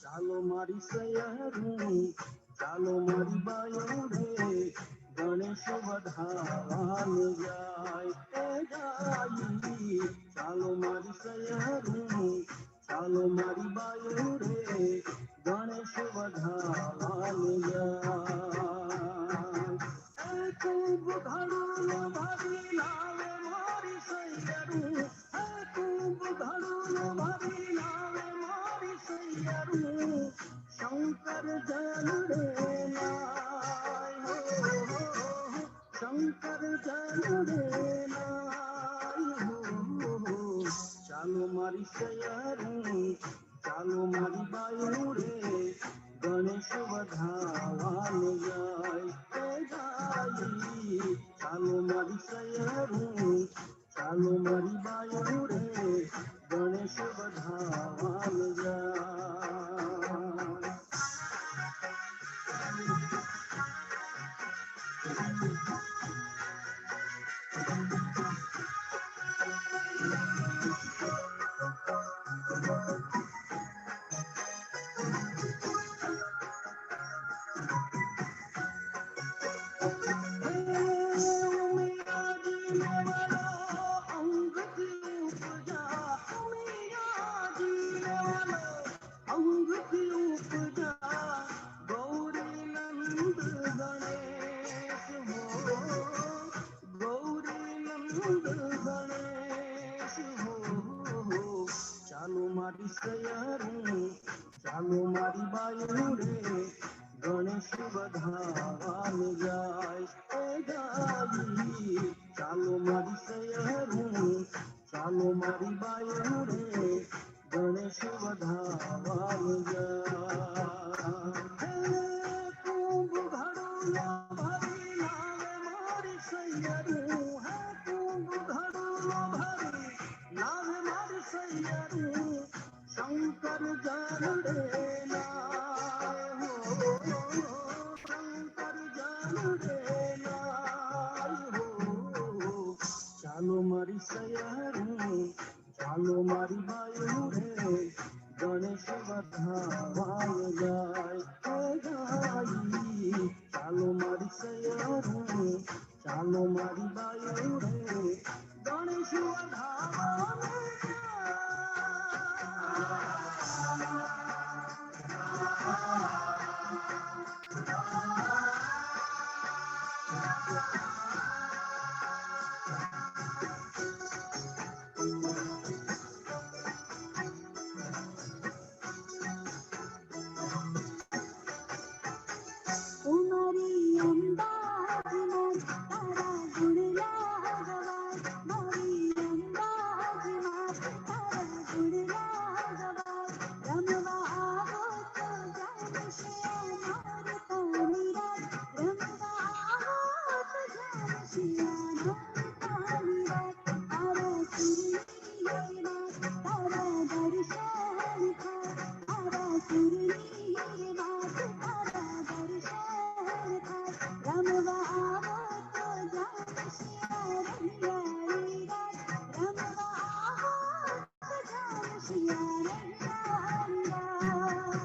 ચાલો મારી સૈયરું, ચાલો મારી બાયું રે, ગણેશ વધારવાને જાય એ જાય. ચાલો મારી સૈયરું, ચાલો મારી બાયું રે, ગણેશ વધારવાને જાય. ખૂબ ઘડું ભરી લાવે મારી સૈયરું, ખૂબ ઘડું ભરી લાવે મારી સૈયરું, શંકર જન રે લાય હો, શંકર જન રે લાય હો. ચાલો મારી સૈયરું, ચાલો મારી બાયું રે, ગણેશ વધારવાને જાય એ જાય. ચાલો મારી સૈયરું, ચાલો મારી બાયું રે, ગણેશ વધારવાને જાય. ચાલો મારી સૈયરું, ચાલો મારી બાયું રે, ગણેશ વધારવાને જાય એ જાય. ચાલો મારી સૈયરું, ચાલો મારી બાયું રે, ગણેશ વધારવાને જાય. ખૂબ ઘડું ભરી લાવે મારી સૈયરું, ખૂબ ઘડું ભરી લાવે મારી સૈયરું, શંકર જન રે લાય હો, શંકર જન રે લાય હો. ચાલો મારી સૈયરું, ચાલો મારી બાયું રે, ગણેશ વધારવાને જાય એ જાય. ચાલો મારી સૈયરું, ચાલો મારી બાયું રે, ગણેશ વધારવાને ઉમરી અંબાજીમાં તારા ગુણ લાગવા, મારી અંબાજીમાં તારા ગુણ લાગવા, રમવા આવો તો જાણશે અમાર તારી રાત, રમવા આવો તો જાણશે અમાર તારી રાત. તારા સુરની વાત, તારા દર્શન થાય, તારા સુરની વાત, તારા દર્શન થાય, રમવા આવો તો જાણશે રંગારી રાત, રમવા આવો તો જાણશે રંગારી રાત.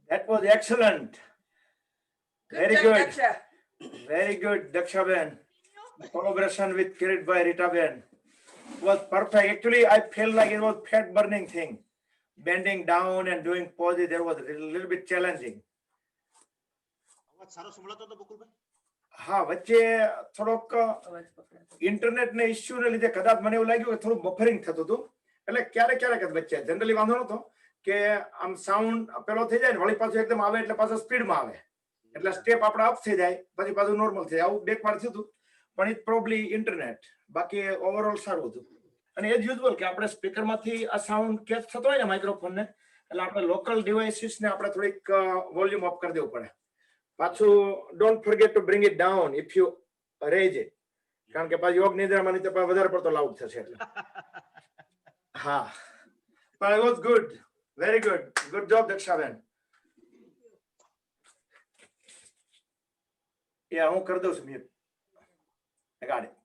That was excellent. Very job, good. Daksha. Very good, Dakshaben. Collaboration with Ritaben was perfect. Actually, I felt like it was fat burning thing. Bending down and doing poses, there was a little bit challenging. હા વચ્ચે થોડોક ઇન્ટરનેટના ઇશ્યુને લીધે કદાચ મને એવું લાગ્યું કે થોડું બફરિંગ થતું હતું એટલે ક્યારેક ક્યારેક જ વચ્ચે જનરલી વાંધો નતો કે આમ સાઉન્ડ પેલો થઈ જાય ને વળી પાછું એકદમ આવે એટલે પાછો સ્પીડમાં આવે એટલે સ્ટેપ આપડા અપ થઈ જાય પછી પાછું નોર્મલ થઈ જાય આવું બે વાર થયું હતું પણ ઇટ પ્રોબ્લી ઇન્ટરનેટ બાકી ઓવરઓલ સારું હતું અને એઝ યુઝ્યુઅલ કે આપણે સ્પીકરમાંથી આ સાઉન્ડ કેચ થતો હોય ને માઇક્રોફોનને એટલે આપણે લોકલ ડિવાઇસીસને આપણે થોડીક વોલ્યુમ અપ કરી દેવું પડે પાછું don't forget to bring it down if you raise it કારણ કે પાછું યોગ નિદ્રામાં નીચે વધારે પડતો લાઉડ થશે એટલે હા પણ it was good very good job Dakshaben yeah હું કરી દઉં છું mute I got it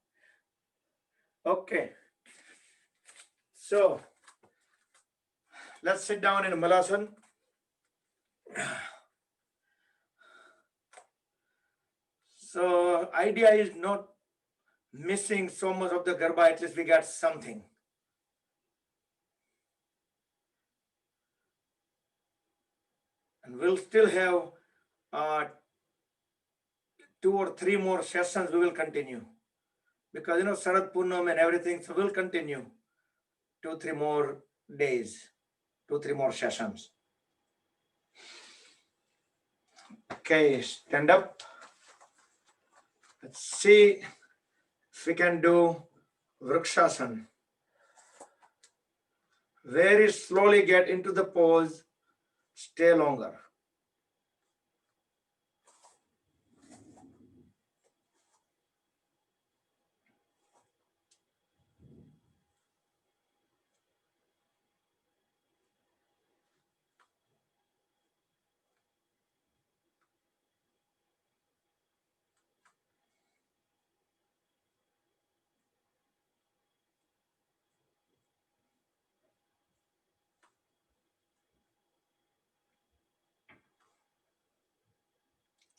okay so let's sit down in Malasan. So idea is not missing so much of the Garba, at least we got something. And we'll still have 2 or 3 more sessions we will continue. Because Sharad Purnam and everything, so we'll continue 2-3 more days, 2-3 more sessions. Okay, stand up. Let's see if we can do Vrikshasana. Very slowly get into the pose, stay longer.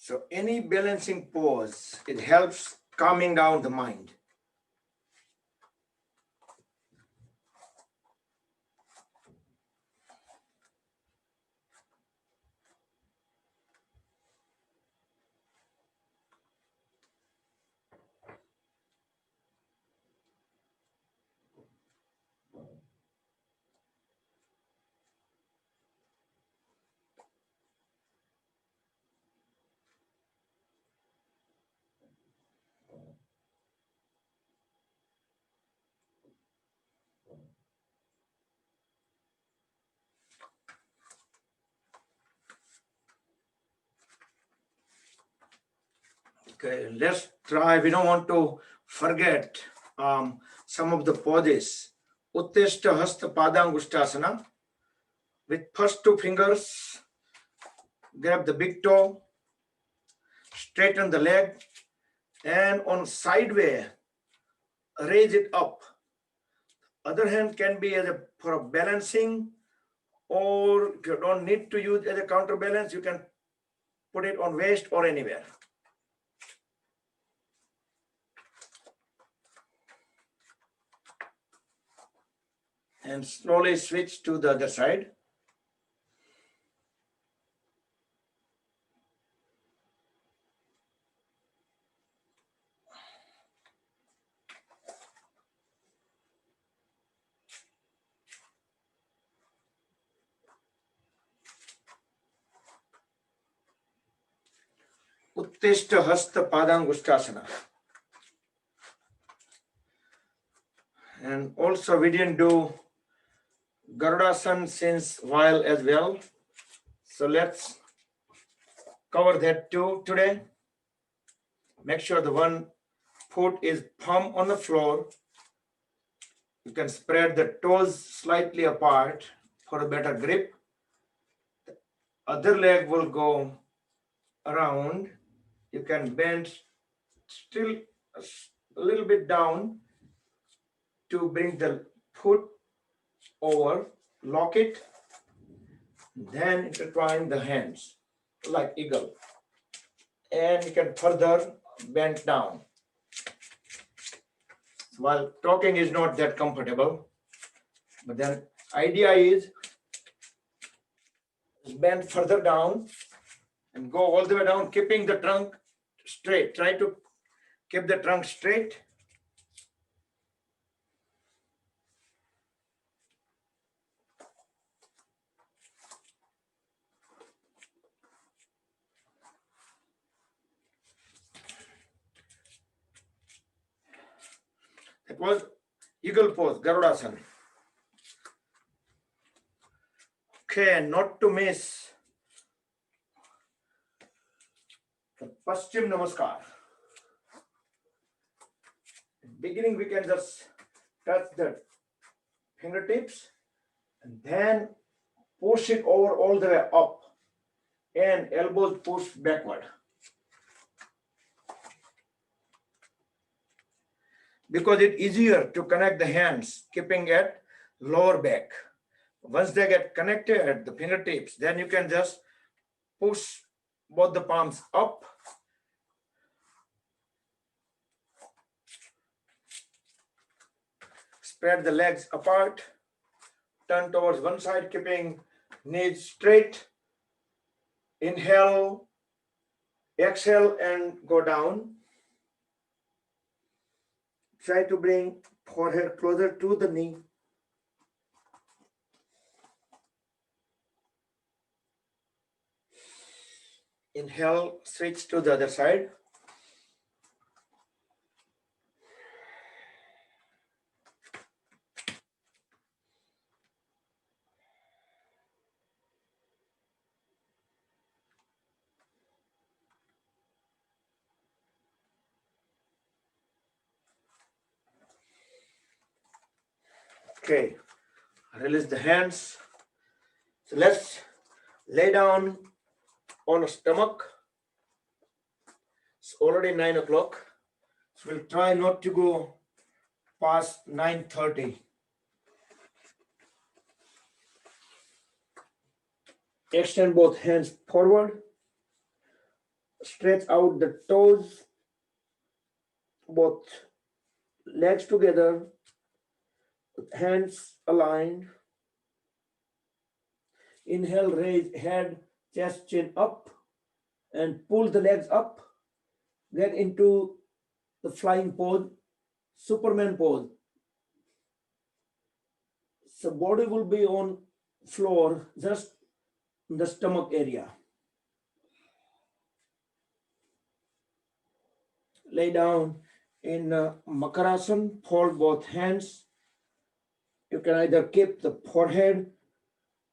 So any balancing pose, it helps calming down the mind. Okay, let's try. We don't want to forget some of the poses. Uttishta Hasta Padangushtasana. With first two fingers, grab the big toe, straighten the leg, and on sideway, raise it up. Other hand can be for a balancing, or if you don't need to use as a counterbalance, you can put it on waist or anywhere. And slowly switch to the other side. Uttishta Hasta Padangushtasana. And also we didn't do Garudasana since while as well. So let's cover that too today. Make sure the one foot is palm on the floor. You can spread the toes slightly apart for a better grip. The other leg will go around. You can bend still a little bit down to bring the foot over, lock it, then intertwine the hands like eagle. And you can further bend down. While talking is not that comfortable, but then idea is bend further down and go all the way down, keeping the trunk straight. Try to keep the trunk straight. It was eagle pose, Garudasana. Okay, not to miss the Paschim Namaskar. In beginning, we can just touch the fingertips and then push it over all the way up and elbows push backward. Because it's easier to connect the hands, keeping at lower back. Once they get connected at the fingertips, then you can just push both the palms up. Spread the legs apart. Turn towards one side, keeping knees straight. Inhale, exhale, and go down. Try to bring forehead closer to the knee. Inhale, switch to the other side. Okay, release the hands. So let's lay down on a stomach. It's already 9 o'clock. So we'll try not to go past 9:30. Extend both hands forward. Stretch out the toes. Both legs together. Hands aligned. Inhale, raise head, chest, chin up, and pull the legs up. Get into the flying pose, Superman pose. So body will be on floor, just in the stomach area. Lay down in Makarasana, fold both hands. You can either keep the forehead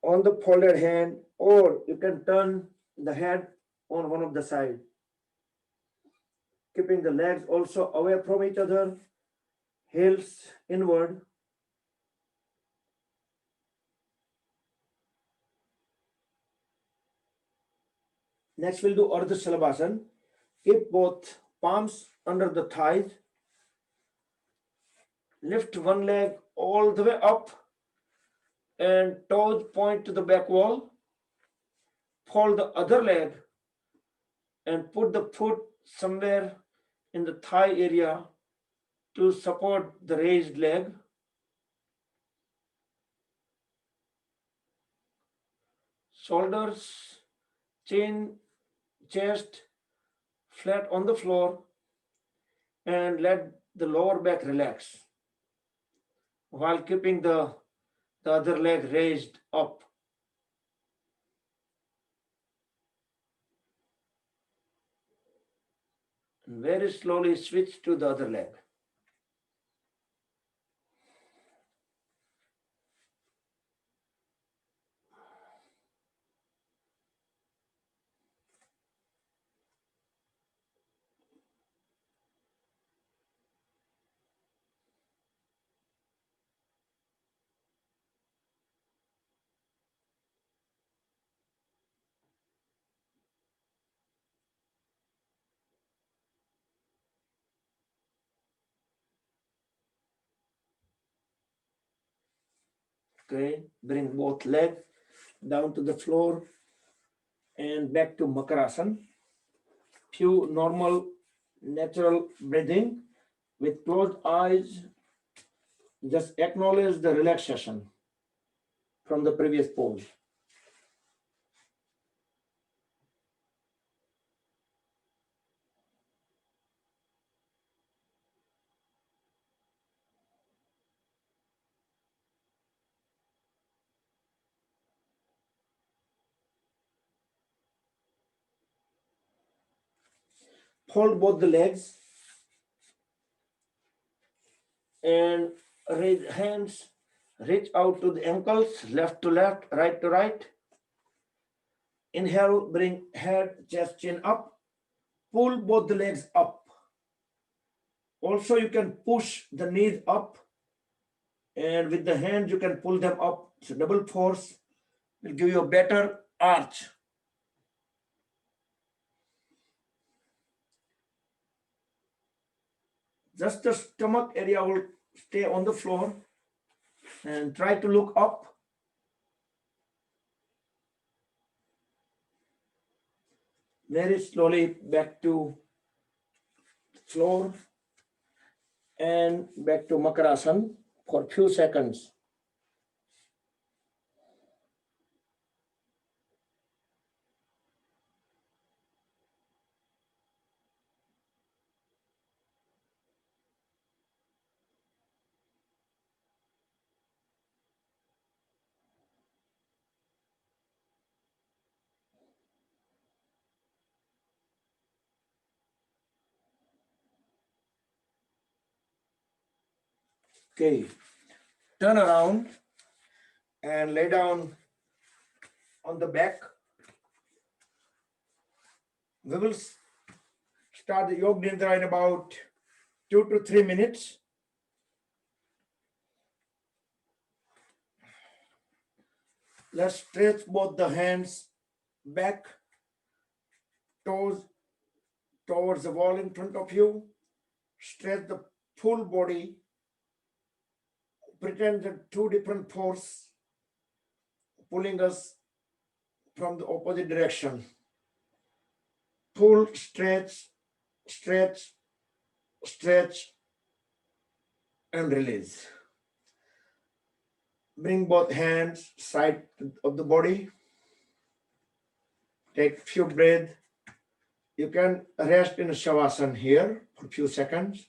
on the folded hand, or you can turn the head on one of the side. keeping the legs also away from each other, heels inward. Next, we'll do Ardha Shalabhasan. Keep both palms under the thighs. Lift one leg all the way up and toes point to the back wall. Fold the other leg and put the foot somewhere in the thigh area to support the raised leg. Shoulders, chin, chest flat on the floor, and let the lower back relax while keeping the other leg raised up. And very slowly switch to the other leg. Okay, bring both legs down to the floor and back to Makarasana. Few normal, natural breathing with closed eyes. Just acknowledge the relaxation from the previous pose. Hold both the legs and raise hands. Reach out to the ankles, left to left, right to right. Inhale, bring head, chest, chin up. Pull both the legs up. Also, you can push the knees up, and with the hands, you can pull them up. So double force will give you a better arch. Just the stomach area will stay on the floor, and try to look up. Very slowly back to floor and back to Makarasana for few seconds. Okay, turn around and lay down on the back. We will start the Yoga Nidra in about 2 to 3 minutes. Let's stretch both the hands back, toes towards the wall in front of you. Stretch the full body. Pretend that two different forces pulling us from the opposite direction. Pull, stretch, stretch, stretch, and release. Bring both hands side of the body. Take few breaths. You can rest in Shavasana here for a few seconds.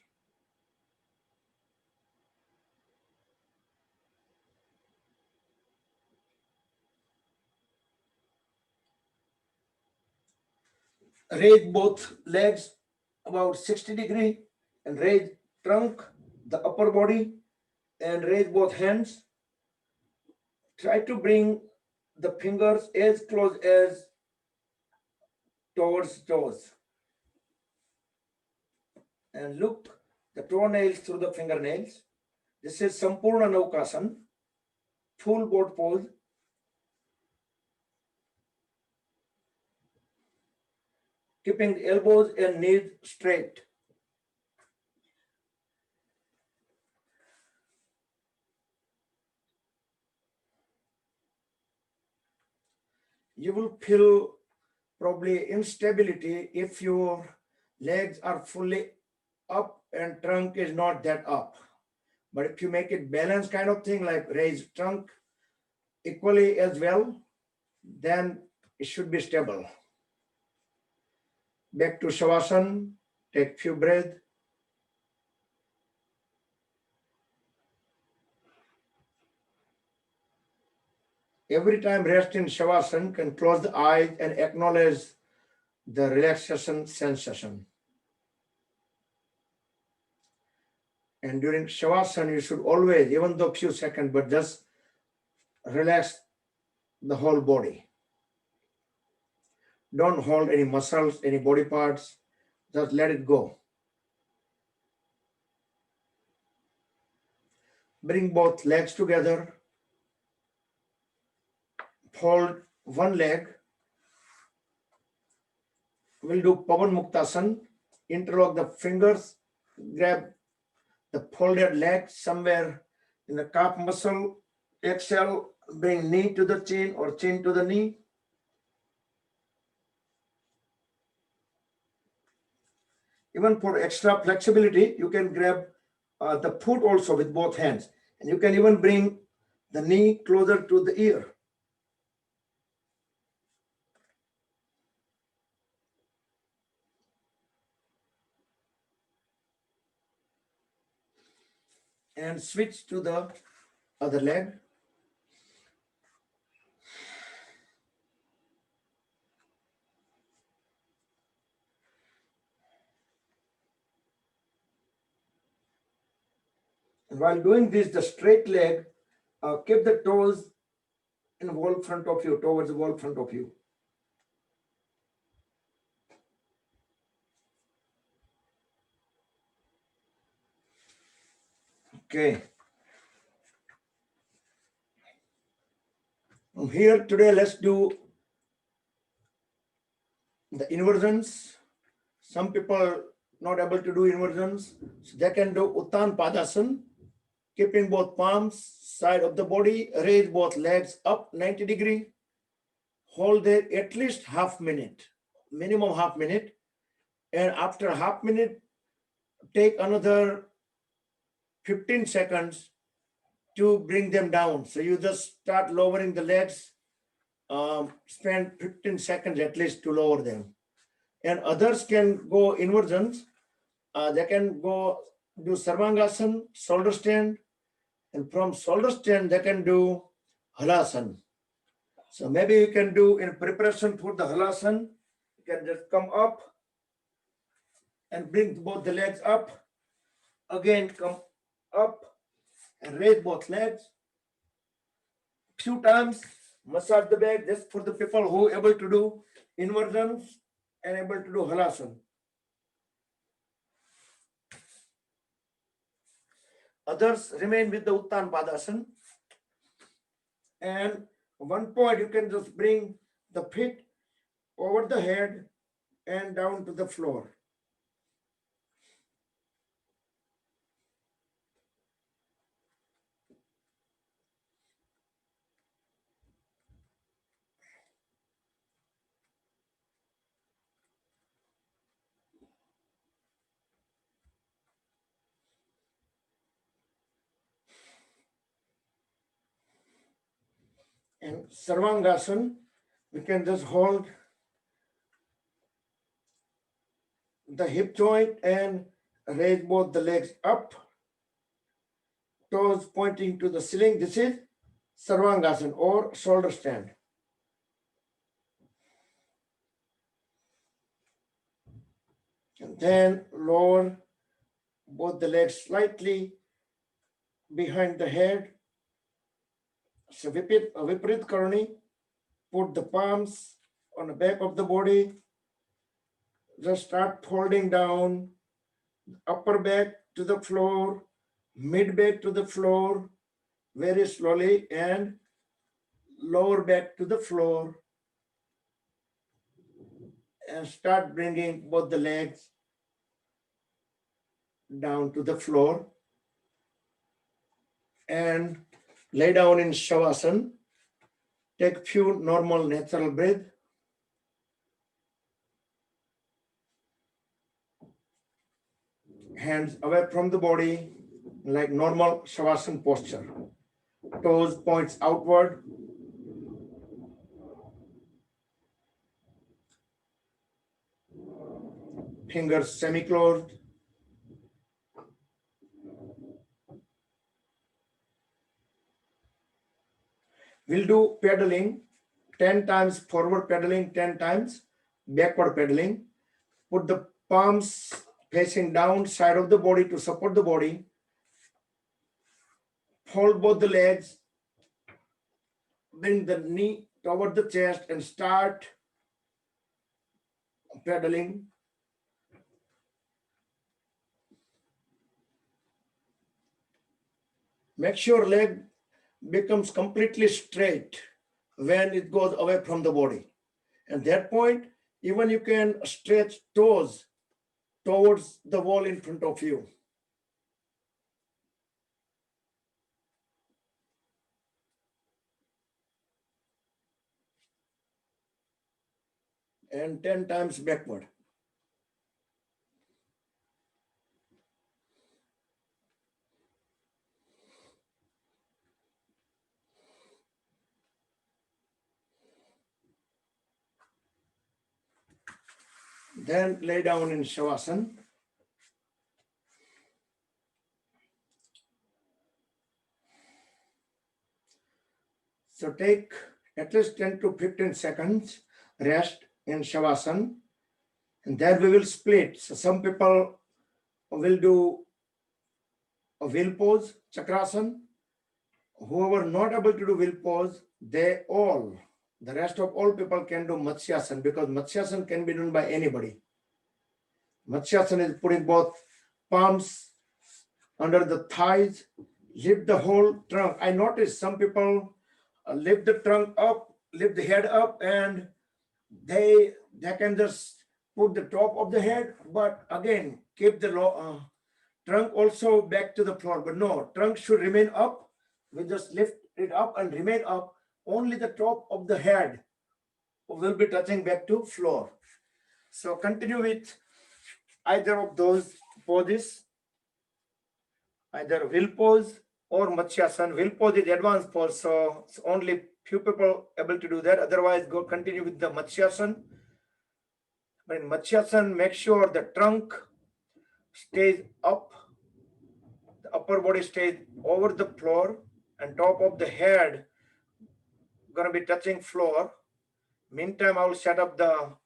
Raise both legs about 60 degrees and raise trunk, the upper body, and raise both hands. Try to bring the fingers as close as towards toes. and look the toenails through the fingernails. This is Sampurna Naukasan, full boat pose. Keeping the elbows and knees straight. You will feel probably instability if your legs are fully up and trunk is not that up. But if you make it balanced kind of thing, like raise trunk equally as well, then it should be stable. Back to Shavasana, take few breaths. Every time rest in Shavasana, can close the eyes and acknowledge the relaxation sensation. And during Shavasana, you should always, even though few seconds, but just relax the whole body. Don't hold any muscles, any body parts, just let it go. Bring both legs together. Fold one leg. We'll do Pavan Muktasan. Interlock the fingers. Grab the folded leg somewhere in the calf muscle. Exhale, bring knee to the chin or chin to the knee. Even for extra flexibility, you can grab the foot also with both hands. And you can even bring the knee closer to the ear. And switch to the other leg. And while doing this, the straight leg, keep the toes in the wall front of you, towards the wall front of you. Okay. From here today, let's do the inversions. Some people not able to do inversions, so they can do Uttan Padasana, keeping both palms side of the body, raise both legs up 90 degrees, hold there at least half minute, minimum half minute, and after half minute, take another 15 seconds to bring them down. So you just start lowering the legs, spend 15 seconds at least to lower them. And others can go inversions. They can go do Sarvangasana, shoulder stand, and from shoulder stand they can do Halasana. So maybe you can do in preparation for the Halasana, you can just come up and bring both the legs up. Again, come up and raise both legs. Few times, massage the back. Just for the people who are able to do inversions and able to do Halasana. Others remain with the Uttan Padasana. And one point, you can just bring the feet over the head and down to the floor. And Sarvangasana, we can just hold the hip joint and raise both the legs up, toes pointing to the ceiling. This is Sarvangasana or shoulder stand. And then lower both the legs slightly behind the head. So Viparit Karani, put the palms on the back of the body. Just start folding down upper back to the floor, mid back to the floor, very slowly, and lower back to the floor, and start bringing both the legs down to the floor and lay down in Shavasana. Take few normal natural breath. Hands away from the body like normal Shavasana posture. Toes points outward. Fingers semi-closed. We'll do pedaling 10 times forward pedaling, 10 times backward pedaling. Put the palms facing down side of the body to support the body. Fold both the legs. Bring the knee toward the chest and start pedaling. Make sure leg becomes completely straight when it goes away from the body. At that point, even you can stretch toes towards the wall in front of you. And 10 times backward. Then lay down in Shavasana. So take at least 10 to 15 seconds rest in Shavasana. And then we will split. So some people will do a wheel pose, Chakrasana. Whoever not able to do wheel pose, the rest of all people can do Matsyasana, because Matsyasana can be done by anybody. Matsyasana is putting both palms under the thighs, lift the whole trunk. I noticed some people lift the trunk up, lift the head up, and they can just put the top of the head, but again, keep the trunk also back to the floor. But no, trunk should remain up. We just lift it up and remain up. Only the top of the head will be touching back to floor. So continue with either of those poses, either wheel pose or Matsyasana. Wheel pose is advanced pose, so it's only few people able to do that. Otherwise, go continue with the Matsyasana. But in Matsyasana, make sure the trunk stays up, the upper body stays over the floor, and top of the head gonna be touching floor. Meantime, I will set up the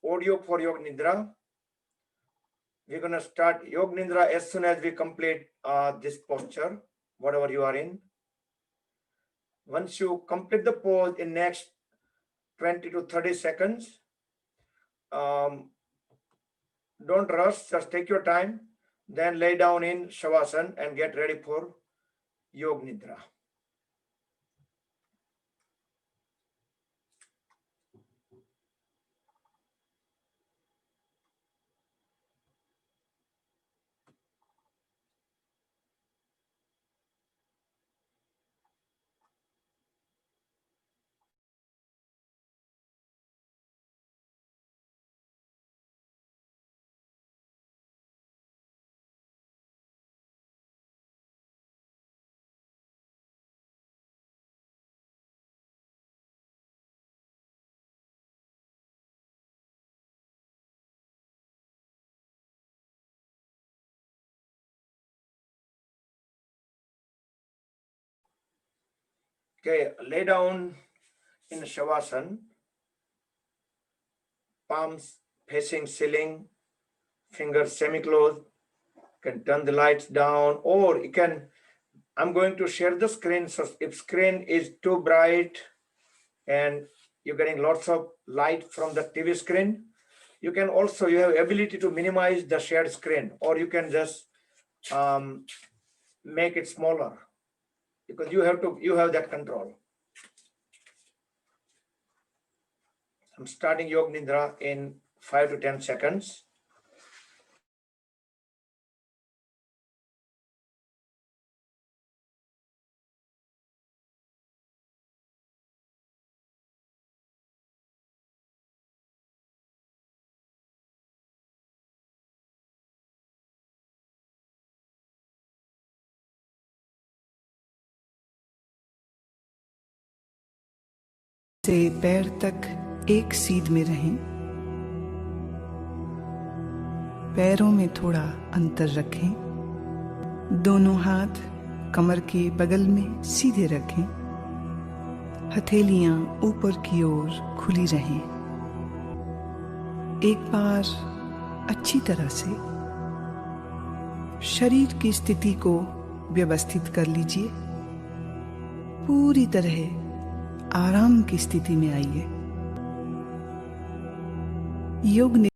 audio for Yoga Nidra. We're gonna start Yoga Nidra as soon as we complete this posture, whatever you are in. Once you complete the pose in next 20 to 30 seconds, don't rush, just take your time, then lay down in Shavasana and get ready for Yoga Nidra. Okay, lay down in Shavasana, palms facing ceiling, fingers semi-closed. You can turn the lights down, or you can, I'm going to share the screen. So if screen is too bright and you're getting lots of light from the TV screen, You can also, you have ability to minimize the shared screen, or you can just make it smaller, because you have that control. I'm starting Yog Nidra in 5 to 10 seconds. से पैर तक एक सीध में रहें। पैरों में थोड़ा अंतर रखें। दोनों हाथ कमर के बगल में सीधे रखें। हथेलियां ऊपर की ओर खुली रहें। एक बार अच्छी तरह से शरीर की स्थिति को व्यवस्थित कर लीजिए। पूरी तरह आराम की स्थिति में आइए। योग